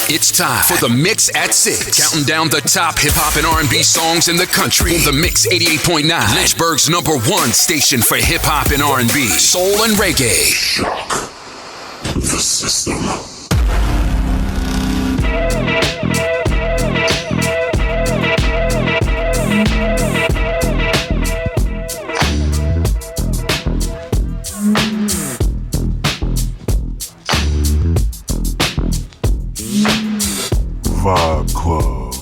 It's time for the Mix at 6. Counting down the top hip-hop and R&B songs in the country. The Mix 88.9, Lynchburg's #1 station for hip-hop and R&B, soul and reggae. Shock the system. Vibe Club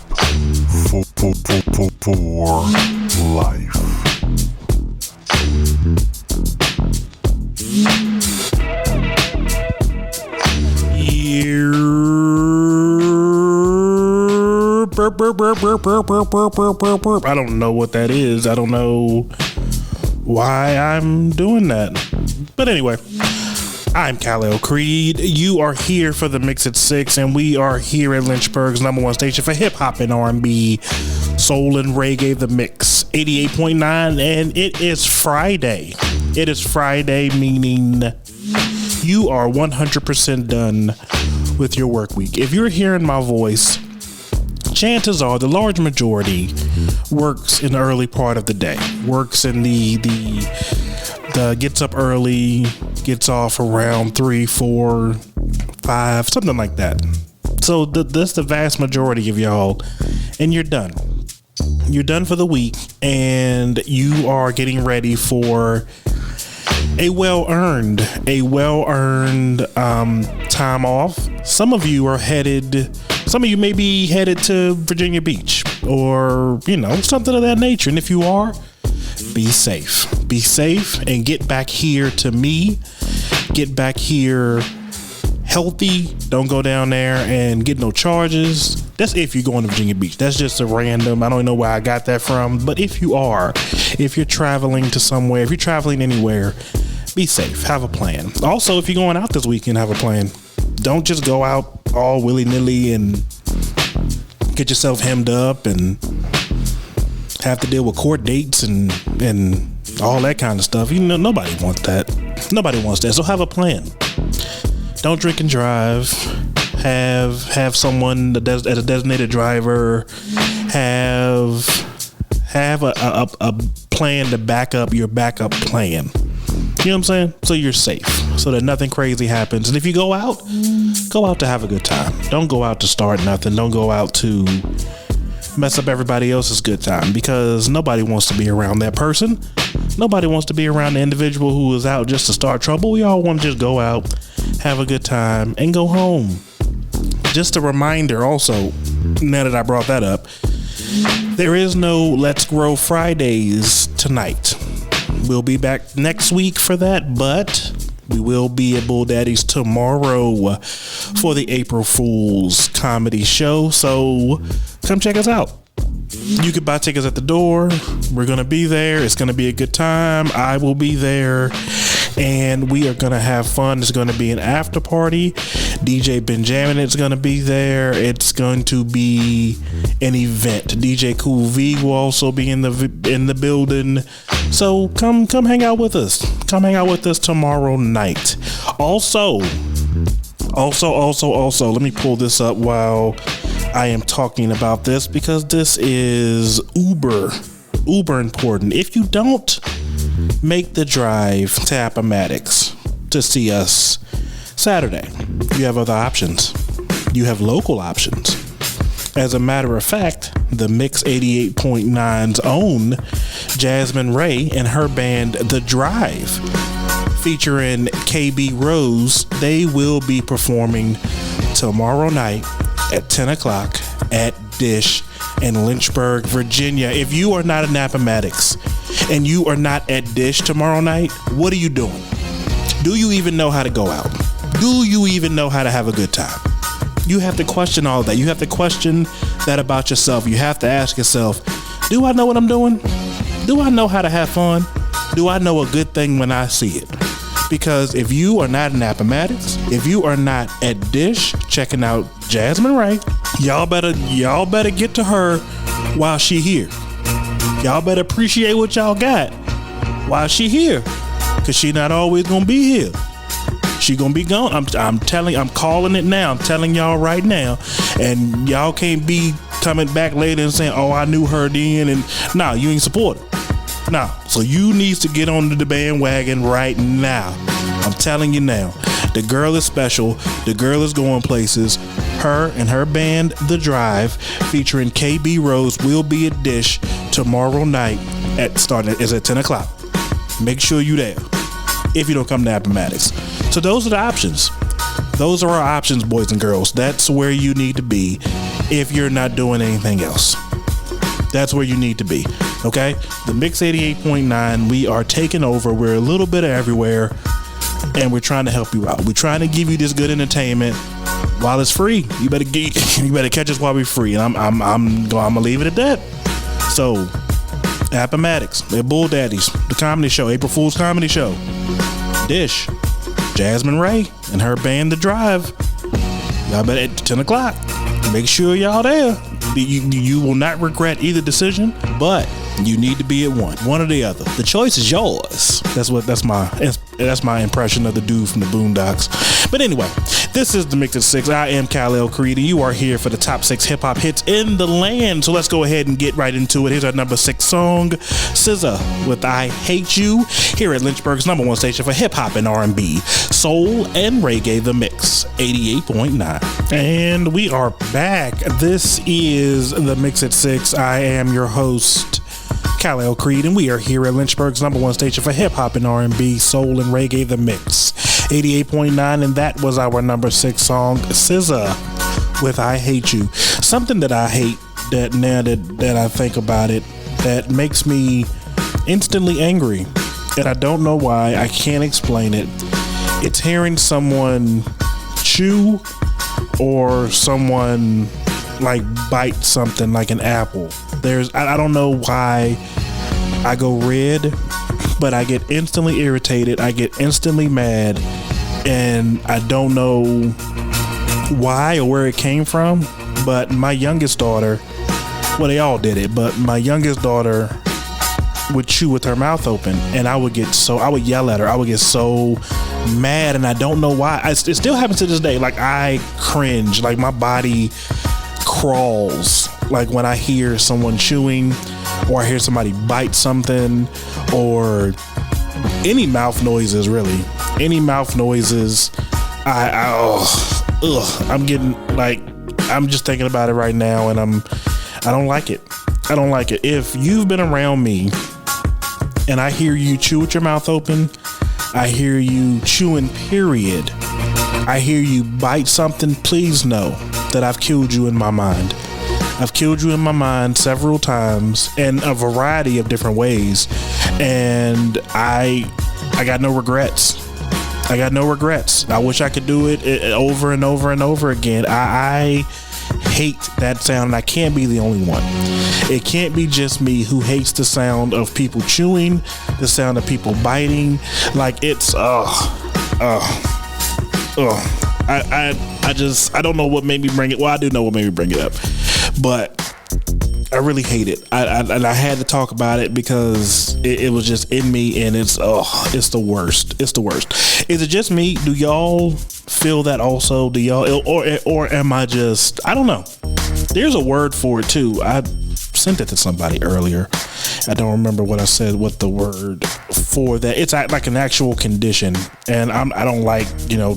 for life. I don't know what that is. I don't know why I'm doing that. But anyway, I'm Kalel Creed. You are here for the Mix at 6, and we are here at Lynchburg's #1 station for hip hop and R&B, soul and reggae. The Mix 88.9, and it is Friday. It is Friday, meaning you are 100% done with your work week. If you're hearing my voice, chances are the large majority works in the early part of the day. Works in the gets up early, gets off around 3, 4, 5, something like that. So that's the vast majority of y'all, and you're done. You're done for the week, and you are getting ready for a well-earned time off. Some of you may be headed to Virginia Beach or, something of that nature. And if you are, be safe and get back here to me. Get back here healthy. Don't go down there and get no charges. That's if you're going to Virginia Beach. That's just a random, I don't know where I got that from. But if you're traveling to somewhere, if you're traveling anywhere, be safe. Have a plan. Also, if you're going out this weekend, have a plan. Don't just go out all willy-nilly and get yourself hemmed up and have to deal with court dates and all that kind of stuff. Nobody wants that. Nobody wants that. So have a plan. Don't drink and drive. Have someone as a designated driver. Have a plan to back up your backup plan. You know what I'm saying? So you're safe, so that nothing crazy happens. And if you go out to have a good time. Don't go out to start nothing. Don't go out to mess up everybody else's good time, because nobody wants to be around that person. Nobody wants to be around the individual who is out just to start trouble. We all want to just go out, have a good time, and go home. Just a reminder also, now that I brought that up, there is no Let's Grow Fridays tonight. We'll be back next week for that, but we will be at Bull Daddy's tomorrow for the April Fool's comedy show. So come check us out. You can buy tickets at the door. We're going to be there. It's going to be a good time. I will be there, and we are going to have fun. It's going to be an after party. DJ Benjamin is going to be there. It's going to be an event. DJ Cool V will also be in the building. So come hang out with us. Come hang out with us tomorrow night. Also, let me pull this up while I am talking about this, because this is uber important. If you don't make the drive to Appomattox to see us Saturday, you have other options. You have local options. As a matter of fact, the Mix 88.9's own Jasmine Ray and her band The Drive, featuring KB Rose, they will be performing tomorrow night at 10 o'clock at Dish in Lynchburg, Virginia. If you are not in Appomattox and you are not at Dish tomorrow night, what are you doing? Do you even know how to go out? Do you even know how to have a good time? You have to question all that. You have to question that about yourself. You have to ask yourself, do I know what I'm doing? Do I know how to have fun? Do I know a good thing when I see it? Because if you are not in Appomattox, if you are not at Dish checking out Jasmine Ray, y'all better get to her while she here. Y'all better appreciate what y'all got while she here, because she not always gonna be here. She gonna be gone. I'm calling it now. I'm telling y'all right now. And y'all can't be coming back later and saying, oh, I knew her then. And nah, you ain't support her. Nah. So you needs to get on the bandwagon right now. I'm telling you now. The girl is special. The girl is going places. Her and her band, The Drive, featuring KB Rose, will be at Dish tomorrow night at 10 o'clock. Make sure you there if you don't come to Appomattox. So those are the options. Those are our options, boys and girls. That's where you need to be if you're not doing anything else. That's where you need to be. Okay? The Mix 88.9, we are taking over. We're a little bit of everywhere, and we're trying to help you out. We're trying to give you this good entertainment while it's free. You better catch us while we're free. And I'm gonna leave it at that. So, Appomattox, they're Bull Daddies, the comedy show, April Fool's comedy show. Dish, Jasmine Ray and her band, The Drive. Y'all better at 10 o'clock. Make sure y'all there. You will not regret either decision, but you need to be at one or the other. The choice is yours. That's my impression of the dude from the Boondocks. But anyway, this is the Mix at 6. I am Kalel Creed, and you are here for the top 6 hip hop hits in the land. So let's go ahead and get right into it. Here's our number 6 song, SZA with "I Hate You," here at Lynchburg's number 1 station for hip hop and R&B, soul and reggae. The Mix 88.9, and we are back. This is the Mix at 6. I am your host, Kalel Creed, and we are here at Lynchburg's number 1 station for hip hop and R&B, soul and reggae. The Mix 88.9, and that was our number 6 song, SZA with "I Hate You." Something that I hate, that now that I think about it, that makes me instantly angry, and I don't know why. I can't explain it. It's hearing someone chew or someone like bite something like an apple. I don't know why I go red, but I get instantly irritated. I get instantly mad, and I don't know why or where it came from. But my youngest daughter, well, they all did it, but my youngest daughter would chew with her mouth open, and I would yell at her. I would get so mad, and I don't know why. It still happens to this day. Like, I cringe. Like, my body crawls like when I hear someone chewing, or I hear somebody bite something, or any mouth noises, really. Any mouth noises. I'm getting, like, I'm just thinking about it right now, and I don't like it. I don't like it. If you've been around me and I hear you chew with your mouth open, I hear you chewing, period, I hear you bite something, please know that I've killed you in my mind. I've killed you in my mind several times in a variety of different ways, and I got no regrets. I got no regrets. I wish I could do it over and over and over again. I hate that sound, and I can't be the only one. It can't be just me who hates the sound of people chewing, the sound of people biting. Like, it's I don't know what made me bring it. Well, I do know what made me bring it up, but I really hate it. I had to talk about it because it was just in me, and it's the worst. It's the worst. Is it just me? Do y'all feel that also? Do y'all, or am I just, I don't know. There's a word for it too. I sent it to somebody earlier. I don't remember what I said, what the word for that. It's like an actual condition, and I don't like,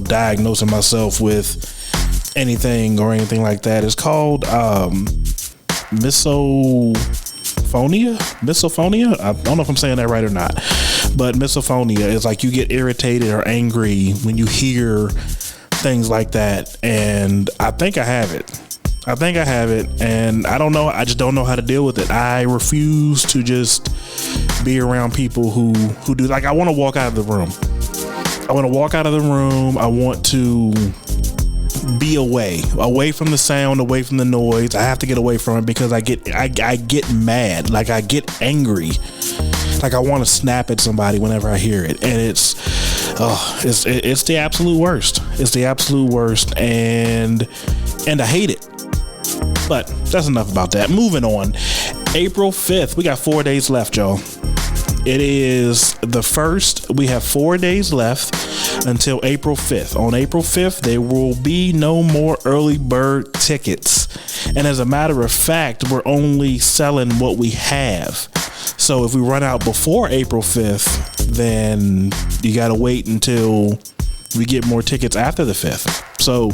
diagnosing myself with anything or anything like that. It's called misophonia. I don't know if I'm saying that right or not, but misophonia is like you get irritated or angry when you hear things like that, and I think I have it, and I don't know. I just don't know how to deal with it. I refuse to just be around people who do. Like, I want to walk out of the room. I want to be away from the sound, away from the noise. I have to get away from it because I get mad. Like, I get angry. Like, I want to snap at somebody whenever I hear it, and it's the absolute worst. It's the absolute worst, and I hate it. But that's enough about that. Moving on. April 5th. We got 4 days left, y'all. It is the 1st. We have 4 days left until April 5th. On April 5th, there will be no more early bird tickets. And as a matter of fact, we're only selling what we have. So if we run out before April 5th, then you got to wait until we get more tickets after the 5th. So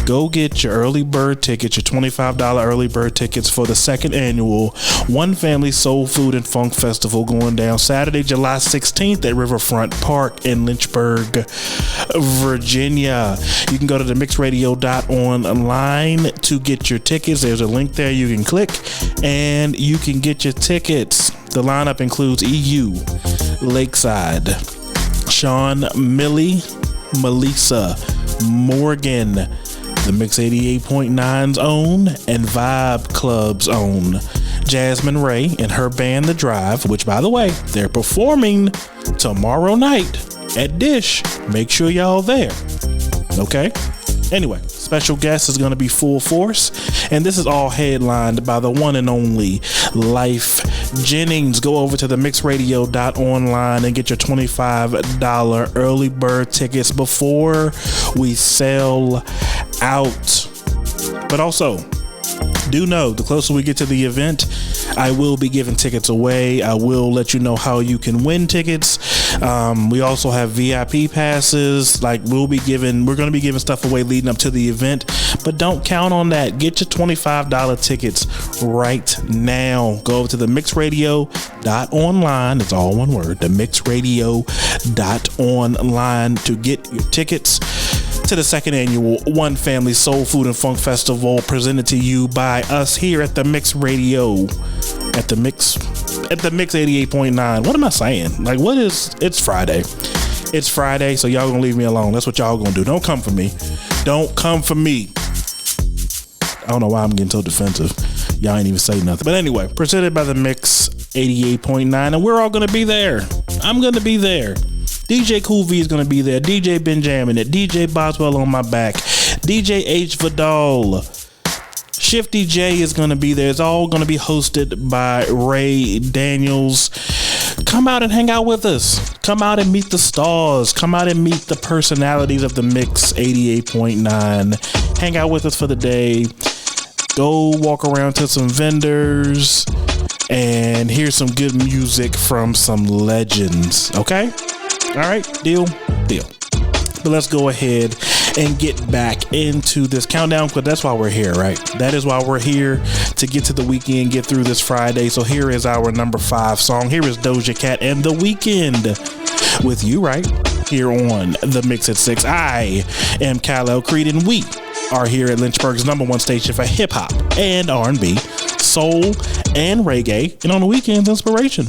go get your early bird tickets, your $25 early bird tickets for the second annual One Family Soul Food and Funk Festival going down Saturday, July 16th at Riverfront Park in Lynchburg, Virginia. You can go to themixradio.online to get your tickets. There's a link there you can click and you can get your tickets. The lineup includes EU, Lakeside, Sean Millie, Melissa, Morgan, the Mix 88.9's own and Vibe Club's own Jasmine Ray and her band The Drive, which by the way, they're performing tomorrow night at Dish. Make sure y'all there. Okay? Anyway, special guest is going to be Full Force, and this is all headlined by the one and only Life Jennings. Go over to the mixradio.online and get your $25 early bird tickets before we sell out. But also, do know the closer we get to the event, I will be giving tickets away. I will let you know how you can win tickets. We also have VIP passes. Like we're going to be giving stuff away leading up to the event, but don't count on that. Get your $25 tickets right now. Go over to the mixradio.online. It's all one word, the mixradio.online to get your tickets to the second annual One Family Soul Food and Funk Festival, presented to you by us here at the Mix Radio, at the Mix 88.9. What am I saying? Like, it's Friday. It's Friday, so y'all gonna leave me alone. That's what y'all gonna do. Don't come for me. Don't come for me. I don't know why I'm getting so defensive. Y'all ain't even say nothing. But anyway, presented by the Mix 88.9, and we're all gonna be there. I'm gonna be there. DJ Cool V is going to be there. DJ Benjamin, DJ Boswell on my back. DJ H Vidal. Shifty J is going to be there. It's all going to be hosted by Ray Daniels. Come out and hang out with us. Come out and meet the stars. Come out and meet the personalities of the Mix 88.9. Hang out with us for the day. Go walk around to some vendors and hear some good music from some legends. Okay? All right, deal. But let's go ahead and get back into this countdown, because that's why we're here, right? That is why we're here, to get to the weekend, get through this Friday. So here is our number 5 song. Here is Doja Cat and The Weeknd with You, right? Here on The Mix at 6. I am Kalel Creed, and we are here at Lynchburg's number 1 station for hip-hop and R&B, soul, and reggae, and on the weekends, inspiration,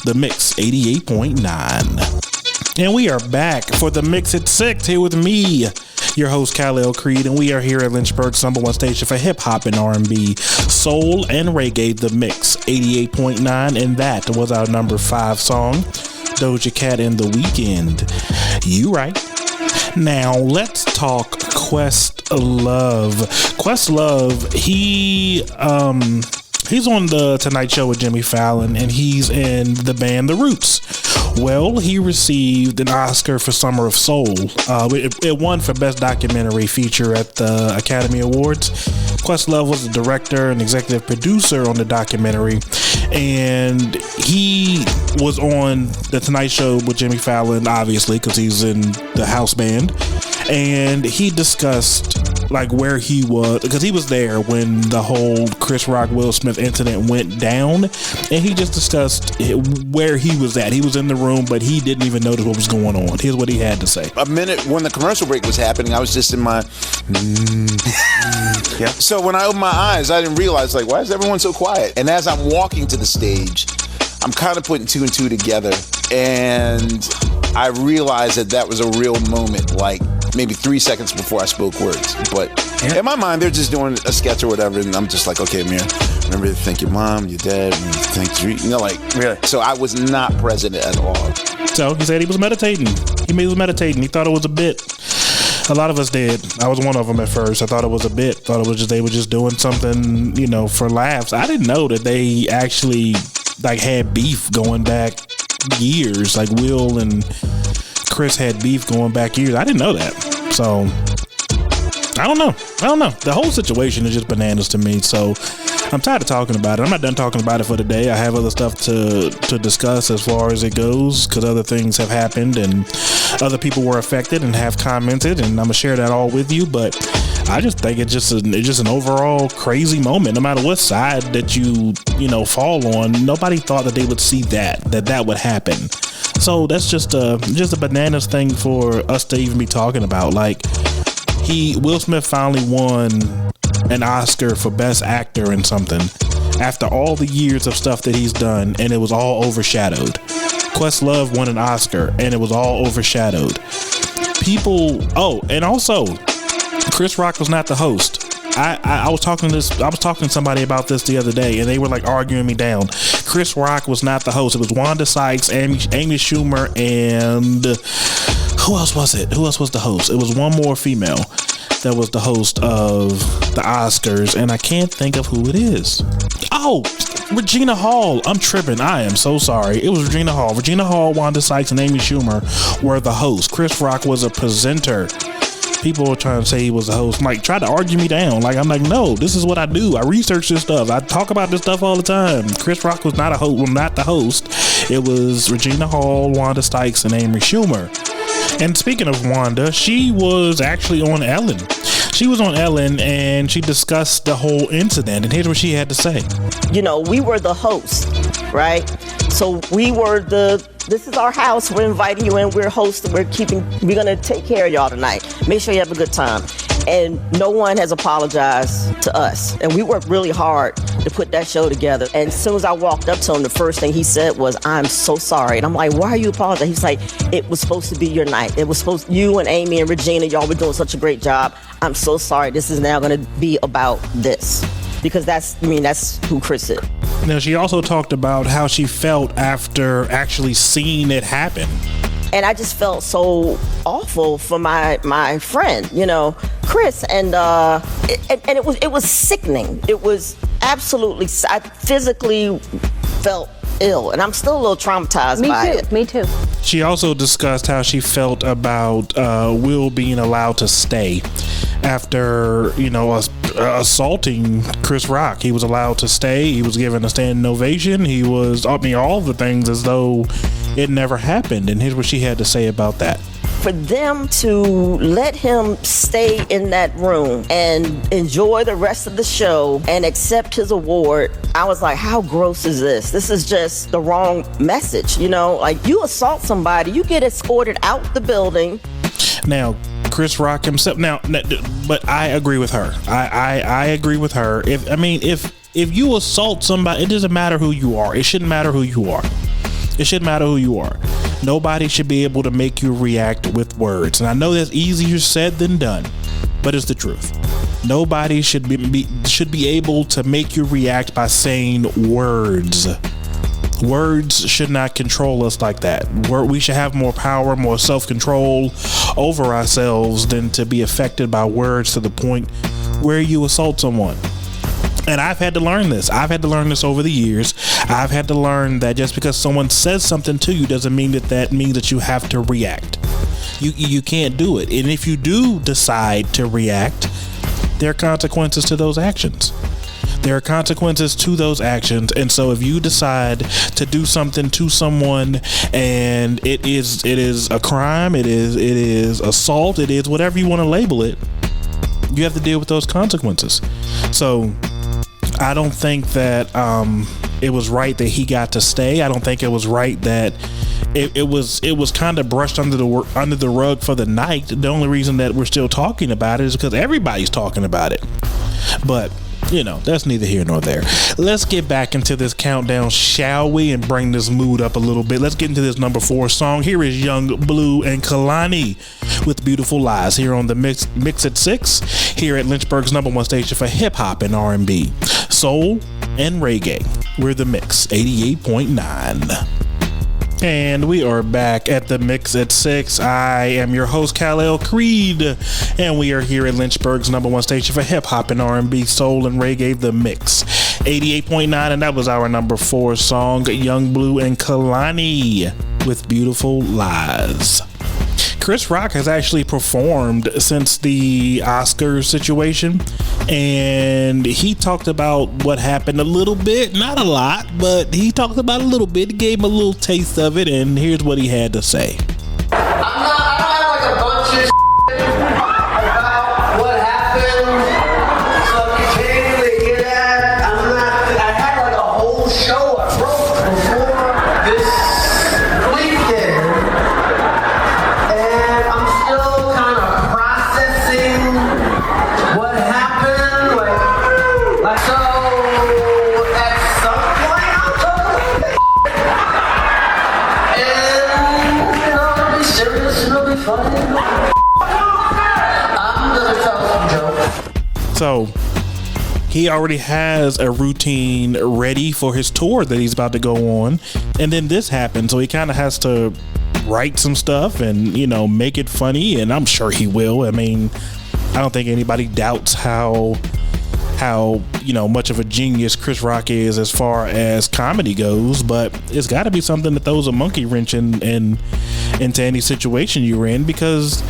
The Mix 88.9. And we are back for the Mix at 6 here with me, your host Kalel Creed, and we are here at Lynchburg's number 1 station for hip hop and R&B, soul, and reggae, the Mix 88.9, and that was our number 5 song, Doja Cat and The Weeknd. You right. Now let's talk Questlove. Questlove, he's on the Tonight Show with Jimmy Fallon, and he's in the band The Roots. Well, he received an Oscar for Summer of Soul. It won for Best Documentary Feature at the Academy Awards. Questlove was the director and executive producer on the documentary, and he was on the Tonight Show with Jimmy Fallon, obviously, because he's in the house band, and he discussed like where he was, because he was there when the whole Chris Rock Will Smith incident went down, and he just discussed where he was at. He was in the room, but he didn't even notice what was going on. Here's what he had to say. A minute when the commercial break was happening, I was just in my yeah. So when I opened my eyes, I didn't realize, like, why is everyone so quiet? And as I'm walking to the stage, I'm kind of putting 2 and 2 together, and I realized that was a real moment, like maybe 3 seconds before I spoke words. But in my mind, they're just doing a sketch or whatever, and I'm just like, okay, Amir, remember to thank your mom, your dad, and thank you. You know, like, really? So I was not present at all. So he said he was meditating. He was meditating. He thought it was a bit. A lot of us did. I was one of them at first. I thought it was a bit. Thought it was just they were just doing something, you know, for laughs. I didn't know that they actually like had beef going back years. Like Will and Chris had beef going back years. I didn't know that. So I don't know. The whole situation is just bananas to me. So I'm tired of talking about it. I'm not done talking about it for the day. I have other stuff to discuss as far as it goes, because other things have happened and other people were affected and have commented, and I'm gonna share that all with you. But I just think it's just an overall crazy moment. No matter what side that you fall on, nobody thought that they would see that would happen. So that's just a bananas thing for us to even be talking about. Like, Will Smith finally won an Oscar for Best Actor in something after all the years of stuff that he's done, and it was all overshadowed. Questlove won an Oscar, and it was all overshadowed. And also, Chris Rock was not the host. I was talking to somebody about this the other day, and they were like arguing me down. Chris Rock was not the host. It was Wanda Sykes, Amy Schumer, and who else was it? Who else was the host? It was one more female that was the host of the Oscars, and I can't think of who it is. Oh, Regina Hall. I'm tripping. I am so sorry. It was Regina Hall. Regina Hall, Wanda Sykes, and Amy Schumer were the hosts. Chris Rock was a presenter. People were trying to say he was the host. Like, try to argue me down. Like, I'm like, no, this is what I do. I research this stuff. I talk about this stuff all the time. Chris Rock was not the host. It was Regina Hall, Wanda Sykes, and Amy Schumer. And speaking of Wanda, she was actually on Ellen. She was on Ellen, and she discussed the whole incident. And here's what she had to say. We were the host, right? So we were this is our house. We're inviting you in. We're hosting. We're going to take care of y'all tonight. Make sure you have a good time. And no one has apologized to us. And we worked really hard to put that show together. And as soon as I walked up to him, the first thing he said was, "I'm so sorry." And I'm like, "Why are you apologizing?" He's like, "It was supposed to be your night. It was supposed, you and Amy and Regina, y'all were doing such a great job. I'm so sorry. This is now going to be about this." Because that's who Chris is. Now, she also talked about how she felt after actually seeing it happen. And I just felt so awful for my friend, Chris, and it was sickening. It was absolutely. I physically felt ill, and I'm still a little traumatized by it. Me too. She also discussed how she felt about Will being allowed to stay after assaulting Chris Rock. He was allowed to stay. He was given a standing ovation. He was all the things as though it never happened. And here's what she had to say about that. For them to let him stay in that room and enjoy the rest of the show and accept his award, I was like, how gross is this? This is just the wrong message. Like, you assault somebody, you get escorted out the building. Now, Chris Rock himself. But I agree with her. I agree with her. If you assault somebody, it doesn't matter who you are. It shouldn't matter who you are. It shouldn't matter who you are. Nobody should be able to make you react with words. And I know that's easier said than done, but it's the truth. Nobody should be able to make you react by saying words. Words should not control us like that. We should have more power, more self-control over ourselves than to be affected by words to the point where you assault someone. And I've had to learn this. I've had to learn this over the years. I've had to learn that just because someone says something to you doesn't mean that means that you have to react. You can't do it. And if you do decide to react, there are consequences to those actions. There are consequences to those actions. And so if you decide to do something to someone and it is a crime, it is assault, it is whatever you want to label it, you have to deal with those consequences. So I don't think that it was right that he got to stay. I don't think it was right that it was kind of brushed under the rug for the night. The only reason that we're still talking about it is because everybody's talking about it. But that's neither here nor there. Let's get back into this countdown, shall we, and bring this mood up a little bit. Let's get into this number 4 song. Here is Young Blue and Kalani with Beautiful Lies here on the Mix at 6 here at Lynchburg's number 1 station for hip-hop and R&B, soul, and reggae. We're the Mix 88.9. And we are back at the Mix at 6. I am your host, Kalel Creed, and we are here at Lynchburg's number 1 station for hip-hop and R&B, soul, and reggae, the Mix 88.9, and that was our number 4 song, Young Blue and Kalani with Beautiful Lies. Chris Rock has actually performed since the Oscars situation, and he talked about what happened a little bit, not a lot, but he talked about a little bit. He gave him a little taste of it, and here's what he had to say. I don't have like a bunch of about what happened, so you can't really get at. I had like a whole show I wrote before this weekend, and I'm still kind of processing what happened. Like so, at some point I'll talk and it'll be serious, it'll be funny. I'm gonna tell some jokes. So he already has a routine ready for his tour that he's about to go on, and then this happened, so he kind of has to write some stuff and make it funny, and I'm sure he will. I mean, I don't think anybody doubts how much of a genius Chris Rock is as far as comedy goes, but it's got to be something that throws a monkey wrench into any situation you're in, because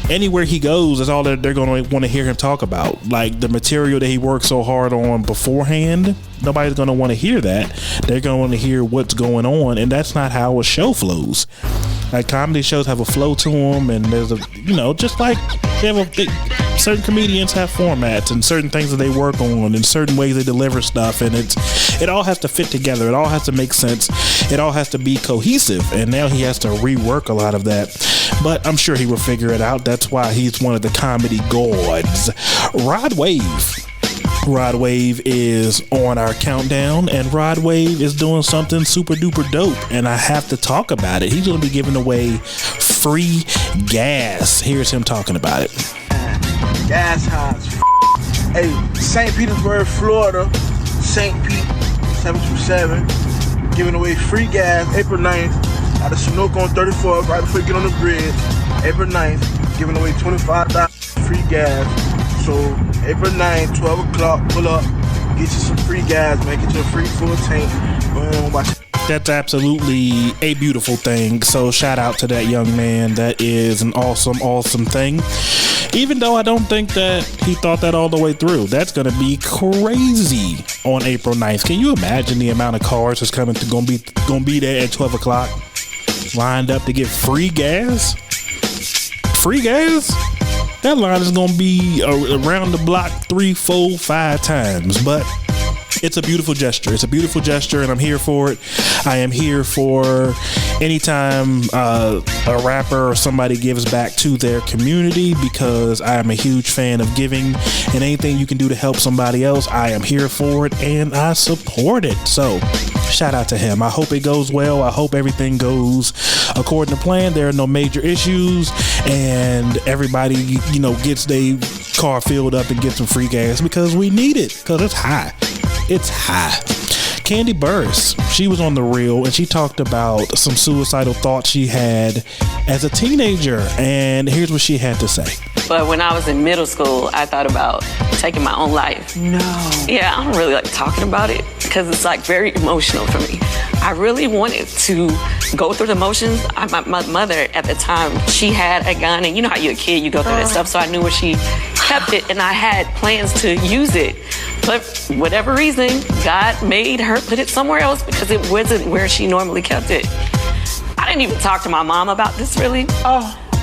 anywhere he goes is all that they're going to want to hear him talk about. Like the material that he worked so hard on beforehand, nobody's going to want to hear that. They're going to want to hear what's going on, and that's not how a show flows. Like comedy shows have a flow to them, and there's just like certain comedians have formats and certain things that they work on and certain ways they deliver stuff, and it all has to fit together. It all has to make sense. It all has to be cohesive, and now he has to rework a lot of that. But I'm sure he will figure it out. That's why he's one of the comedy gods. Rod Wave is on our countdown, and Rod Wave is doing something super duper dope, and I have to talk about it. He's going to be giving away free gas. Here's him talking about it. Gas house. Hey, St. Petersburg, Florida, St. Pete, 727, giving away free gas April 9th out of Chinook on 34th, right before you get on the bridge. April 9th, giving away $25 free gas. So April 9th, 12 o'clock, pull up, get you some free gas, man, get you a free full tank. Boom, watch. That's absolutely a beautiful thing. So shout out to that young man. That is an awesome thing. Even though I don't think that he thought that all the way through. That's going to be crazy on April 9th. Can you imagine the amount of cars that's going to be there at 12 o'clock lined up to get free gas? Free gas? That line is going to be around the block 3, 4, 5 times. But it's a beautiful gesture. It's a beautiful gesture, and I'm here for it. I am here for anytime a rapper or somebody gives back to their community, because I am a huge fan of giving, and anything you can do to help somebody else, I am here for it, and I support it. So shout out to him. I hope it goes well. I hope everything goes according to plan. There are no major issues, and everybody, gets their car filled up and gets some free gas, because we need it, because it's high. It's high. Kandi Burruss, she was on The Real, and she talked about some suicidal thoughts she had as a teenager, and here's what she had to say. But when I was in middle school, I thought about taking my own life. No. Yeah, I don't really like talking about it because it's like very emotional for me. I really wanted to go through the motions. My mother at the time, she had a gun, and you know how you're a kid, you go through that stuff, so I knew where she kept it, and I had plans to use it. But for whatever reason, God made her put it somewhere else because it wasn't where she normally kept it. I didn't even talk to my mom about this really.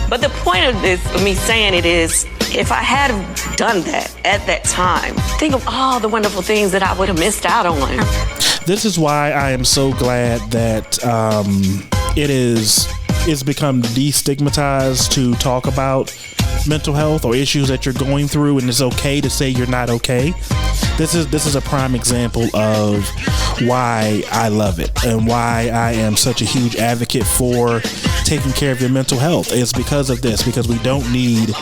But the point of this, of me saying it is, if I had done that at that time, think of all the wonderful things that I would have missed out on. This is why I am so glad that it's become destigmatized to talk about mental health or issues that you're going through, and it's okay to say you're not okay. This is a prime example of why I love it and why I am such a huge advocate for taking care of your mental health. It's because of this, because we don't need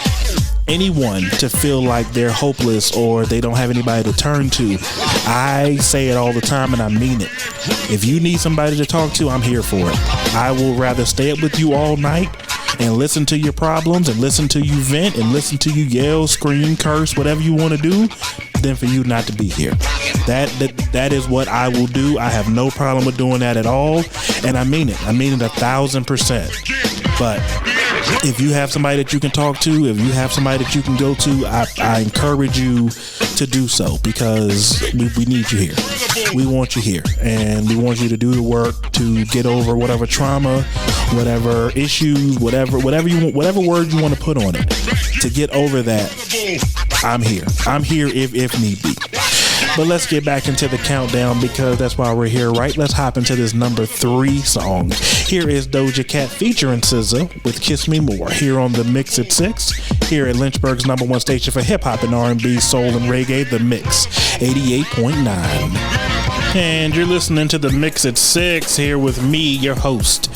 anyone to feel like they're hopeless or they don't have anybody to turn to. I say it all the time, and I mean it. If you need somebody to talk to, I'm here for it. I will rather stay up with you all night and listen to your problems and listen to you vent and listen to you yell, scream, curse, whatever you want to do, than for you not to be here. That is what I will do. I have no problem with doing that at all, and I mean it. I mean it 1,000%. But If you have somebody that you can talk to, if you have somebody that you can go to, I encourage you to do so, because we need you here. We want you here, and we want you to do the work to get over whatever trauma, whatever issues, whatever you want, whatever word you want to put on it. To get over that, I'm here. I'm here if need be. But let's get back into the countdown, because that's why we're here, right? Let's hop into this number 3 song. Here is Doja Cat featuring SZA with Kiss Me More, here on The Mix at 6, here at Lynchburg's number 1 station for hip-hop and R&B, soul, and reggae, The Mix, 88.9. And you're listening to The Mix at 6, here with me, your host,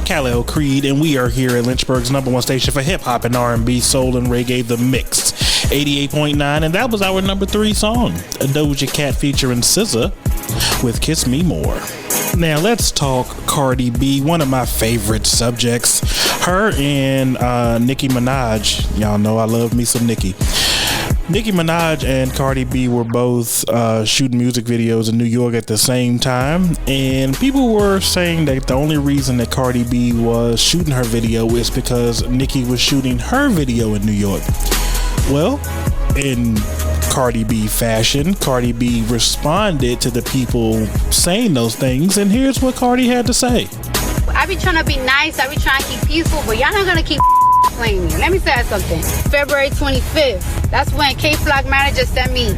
Kalel Creed, and we are here at Lynchburg's number 1 station for hip-hop and R&B, soul, and reggae, The Mix, 88.9, and that was our number 3 song, Doja Cat featuring SZA with Kiss Me More. Now let's talk Cardi B, one of my favorite subjects. Her and Nicki Minaj. Y'all know I love me some Nicki. Nicki Minaj and Cardi B were both shooting music videos in New York at the same time, and people were saying that the only reason that Cardi B was shooting her video is because Nicki was shooting her video in New York. Well, in Cardi B fashion, Cardi B responded to the people saying those things, and here's what Cardi had to say. I be trying to be nice, I be trying to keep peaceful, but y'all not gonna keep playing me. Let me say something. February 25th, that's when K-Flock manager sent me.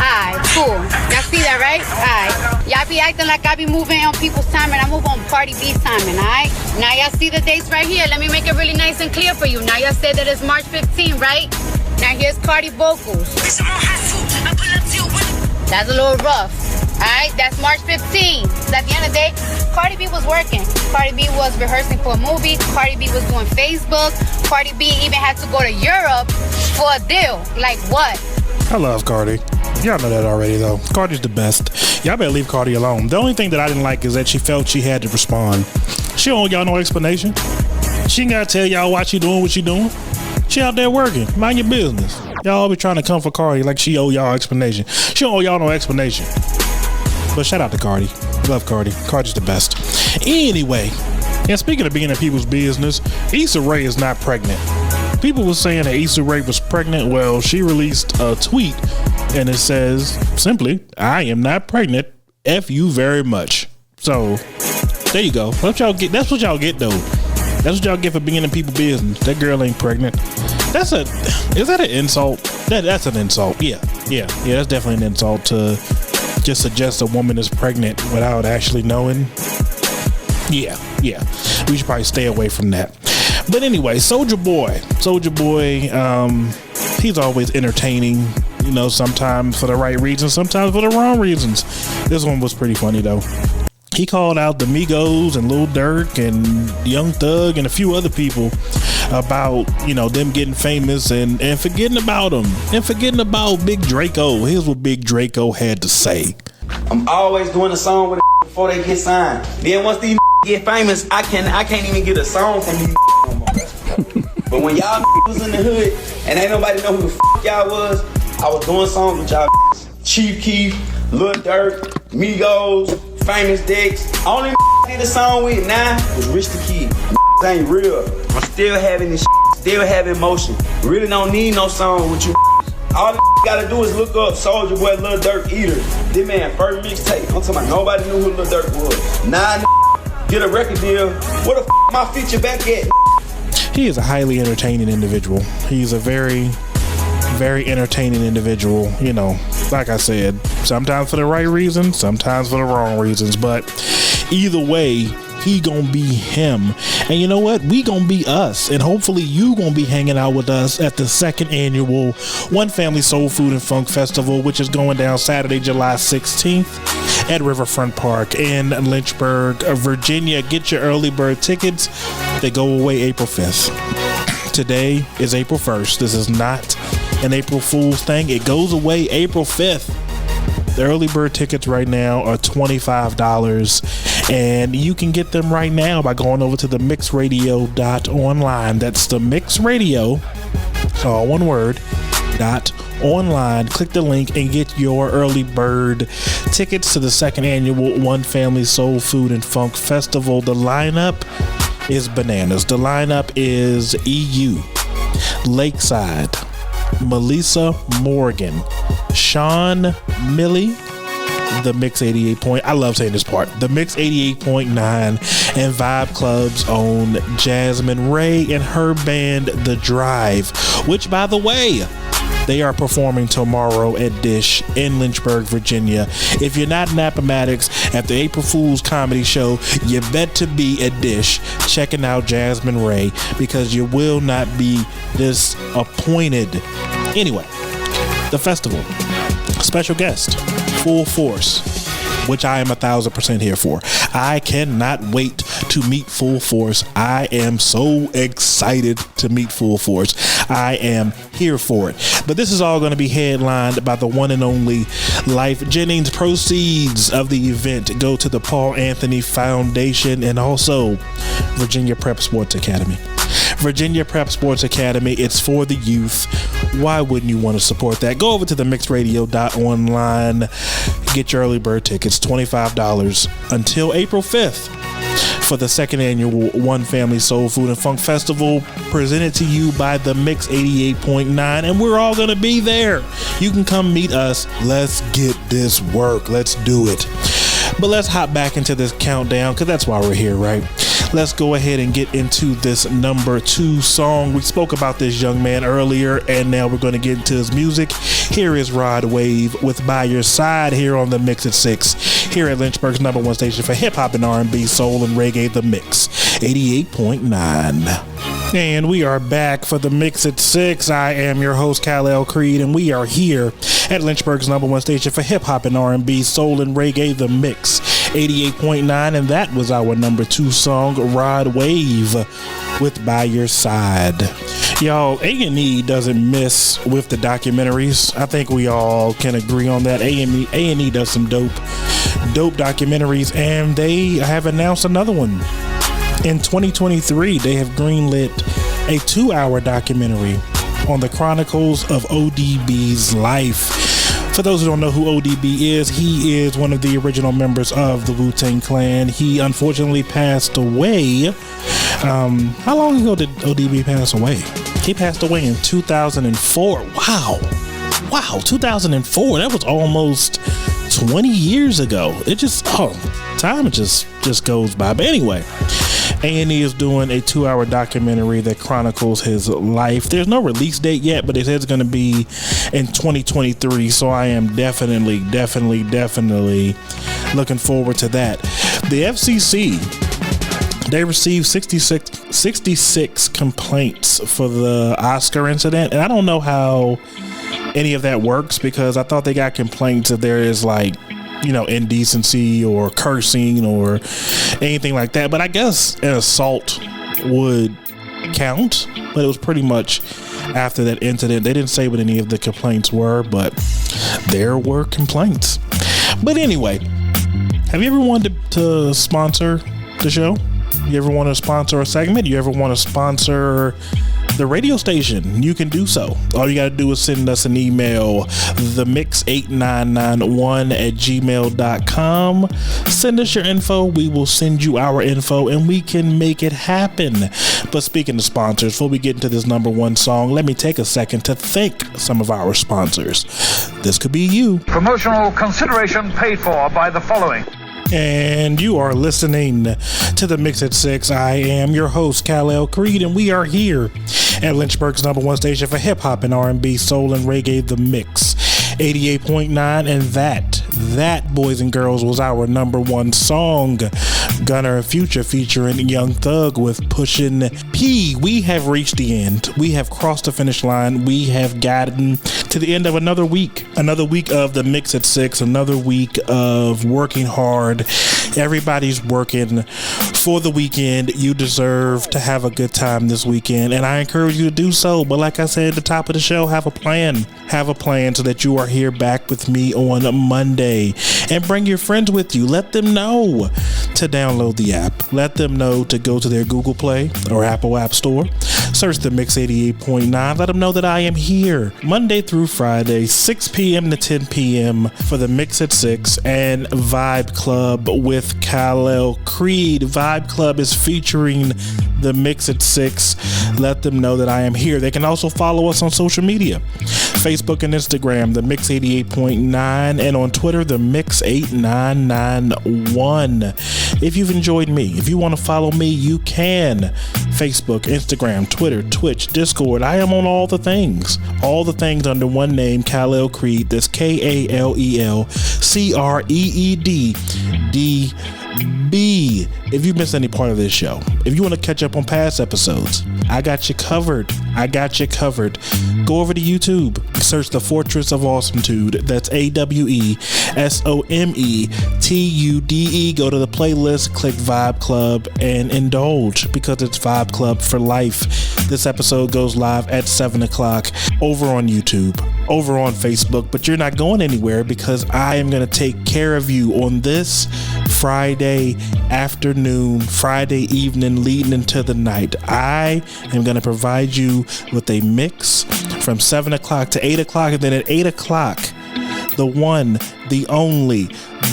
Alright, cool. Y'all see that, right? Alright. Y'all be acting like I be moving on people's time, and I move on Cardi B's timing, alright? Now y'all see the dates right here. Let me make it really nice and clear for you. Now y'all say that it's March 15, right? Now here's Cardi vocals. That's a little rough. Alright, that's March 15. So at the end of the day, Cardi B was working. Cardi B was rehearsing for a movie. Cardi B was doing Facebook. Cardi B even had to go to Europe for a deal. Like what? I love Cardi. Y'all know that already, though. Cardi's the best. Y'all better leave Cardi alone. The only thing that I didn't like is that she felt she had to respond. She don't owe y'all no explanation. She ain't gotta tell y'all why she doing what she doing. She out there working. Mind your business. Y'all be trying to come for Cardi like she owe y'all explanation. She don't owe y'all no explanation. But shout out to Cardi. Love Cardi. Cardi's the best. Anyway, and speaking of being in people's business, Issa Rae is not pregnant. People were saying that Issa Rae was pregnant. Well, she released a tweet, and it says simply, "I am not pregnant. F you very much." So there you go. That's what y'all get. That's what y'all get, though. That's what y'all get for being in people's business. That girl ain't pregnant. Is that an insult? That's an insult. Yeah. That's definitely an insult to just suggest a woman is pregnant without actually knowing. Yeah. We should probably stay away from that. But anyway, Soulja Boy, he's always entertaining, you know, sometimes for the right reasons, sometimes for the wrong reasons. This one was pretty funny, though. He called out the Migos and Lil Durk and Young Thug and a few other people about, you know, them getting famous and forgetting about them and forgetting about Big Draco. Here's what Big Draco had to say. I'm always doing a song with before they get signed. Then once these get famous, I can't even get a song from these no more. But when y'all was in the hood and ain't nobody know who the y'all was, I was doing songs with y'all. Chief Keef, Lil Durk, Migos, Famous Dex. Only I did a song with now was Rich the Kid. Ain't real. I'm still having this still having motion. Really don't need no song with you. All gotta do is look up Soulja Boy, Lil Durk, Eater. This man first mixtape. I'm talking about nobody knew who Lil Durk was. Nah, get a record deal. Where the my feature back at? He is a highly entertaining individual. He's a very, very entertaining individual. You know, like I said, sometimes for the right reasons, sometimes for the wrong reasons. But either way, he gonna be him. And you know what? We gonna be us. And hopefully you gonna be hanging out with us at the 2nd annual One Family Soul Food and Funk Festival, which is going down Saturday, July 16th at Riverfront Park in Lynchburg, Virginia. Get your early bird tickets. They go away April 5th. Today is April 1st. This is not an April Fool's thing. It goes away April 5th. The early bird tickets right now are $25, and you can get them right now by going over to the mixradio.online. That's the mixradio, all one word, .online. Click the link and get your early bird tickets to the 2nd annual One Family Soul Food and Funk Festival. The lineup is bananas. The lineup is EU, Lakeside, Melissa Morgan, Sean Millie, The Mix 88. I love saying this part. The Mix 88.9 and Vibe Club's own Jasmine Ray and her band The Drive, which, by the way, they are performing tomorrow at Dish in Lynchburg, Virginia. If you're not in Appomattox at the April Fool's comedy show, you bet to be at Dish checking out Jasmine Ray, because you will not be disappointed. Anyway, the festival, special guest, Full Force, which I am 1,000% here for. I cannot wait to meet Full Force. I am so excited to meet Full Force. I am here for it. But this is all going to be headlined by the one and only Life Jennings. Proceeds of the event go to the Paul Anthony Foundation and also Virginia Prep Sports Academy. Virginia Prep Sports Academy, it's for the youth. Why wouldn't you want to support that? Go over to the mixradio.online, get your early bird tickets, $25 until April 5th for the second annual One Family Soul Food and Funk Festival, presented to you by the Mix 88.9, and we're all going to be there. You can come meet us. Let's get this work. Let's do it. But let's hop back into this countdown, because that's why we're here, right? Let's go ahead and get into this number 2 song. We spoke about this young man earlier, and now we're going to get into his music. Here is Rod Wave with By Your Side here on The Mix at 6, here at Lynchburg's number 1 station for hip-hop and R&B, soul, and reggae, The Mix 88.9. And we are back for The Mix at 6. I am your host, Kalel Creed, and we are here at Lynchburg's number 1 station for hip-hop and R&B, soul, and reggae, The Mix 88.9, and that was our number 2 song, Rod Wave with By Your Side. Y'all, A&E doesn't miss with the documentaries. I think we all can agree on that. A&E does some dope documentaries, and they have announced another one. In 2023, they have greenlit a 2-hour documentary on the chronicles of ODB's life. For those who don't know who ODB is, he is one of the original members of the Wu-Tang Clan. He unfortunately passed away. How long ago did ODB pass away? He passed away in 2004. Wow, 2004. That was almost 20 years ago. It just, time just goes by. But anyway, A&E is doing a 2-hour documentary that chronicles his life. There's no release date yet, but it says it's going to be in 2023. So I am definitely looking forward to that. The FCC, they received 66 complaints for the Oscar incident. And I don't know how any of that works, because I thought they got complaints if there is indecency or cursing or anything like that. But I guess an assault would count, but it was pretty much after that incident. They didn't say what any of the complaints were, but there were complaints. But anyway, have you ever wanted to sponsor the show? You ever want to sponsor a segment? You ever want to sponsor the radio station? You can do so. All you got to do is send us an email, themix8991@gmail.com. Send us your info. We will send you our info, and we can make it happen. But speaking of sponsors, before we get into this number 1 song, let me take a second to thank some of our sponsors. This could be you. Promotional consideration paid for by the following. And you are listening to The Mix at 6. I am your host, Kalel Creed, and we are here at Lynchburg's number 1 station for hip-hop and R&B, soul, and reggae, The Mix 88.9. And that, boys and girls, was our number 1 song, Gunner and Future featuring Young Thug with Pushin' P. We have reached the end. We have crossed the finish line. We have gotten to the end of another week of The Mix at 6, another week of working hard. Everybody's working for the weekend. You deserve to have a good time this weekend, and I encourage you to do so. But like I said at the top of the show, have a plan so that you are here back with me on Monday, and bring your friends with you. Let them know to download the app. Let them know to go to their Google Play or Apple App Store Search the Mix 88.9. Let them know that I am here Monday through Friday, 6 p.m. to 10 p.m. for the Mix at 6 and Vibe Club with Kalel Creed. Vibe Club is featuring the Mix at 6. Let them know that I am here. They can also follow us on social media, Facebook and Instagram, the Mix 88.9, and on Twitter, the Mix 8991. If you've enjoyed me, if you want to follow me, you can. Facebook, Instagram, Twitter, Twitch, Discord. I am on all the things under one name, Kalel Creed. That's KALEL CREEDDB. If you missed any part of this show, if you want to catch up on past episodes, I got you covered. Go over to YouTube, search the Fortress of Awesometude. That's AWESOMETUDE. Go to the playlist, click Vibe Club, and indulge, because it's Vibe Club for life. This episode goes live at 7 o'clock over on YouTube, over on Facebook, but you're not going anywhere because I am going to take care of you on this Friday afternoon, Friday evening, leading into the night. I am going to provide you with a mix from 7 o'clock to 8 o'clock, and then at 8 o'clock, the one, the only,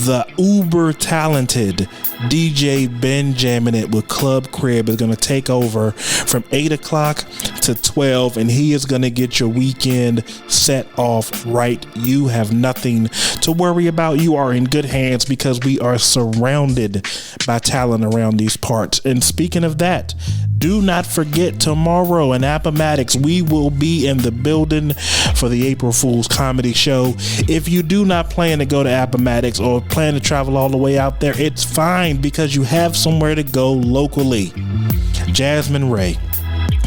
the uber talented DJ Benjamin It with Club Crib is going to take over from 8 o'clock to 12, and he is going to get your weekend set off right. You have nothing to worry about. You are in good hands because we are surrounded by talent around these parts. And speaking of that, do not forget, tomorrow in Appomattox, we will be in the building for the April Fool's Comedy Show. If you do not plan to go to Appomattox or plan to travel all the way out there, it's fine, because you have somewhere to go locally. Jasmine Ray,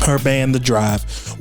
her band The Drive,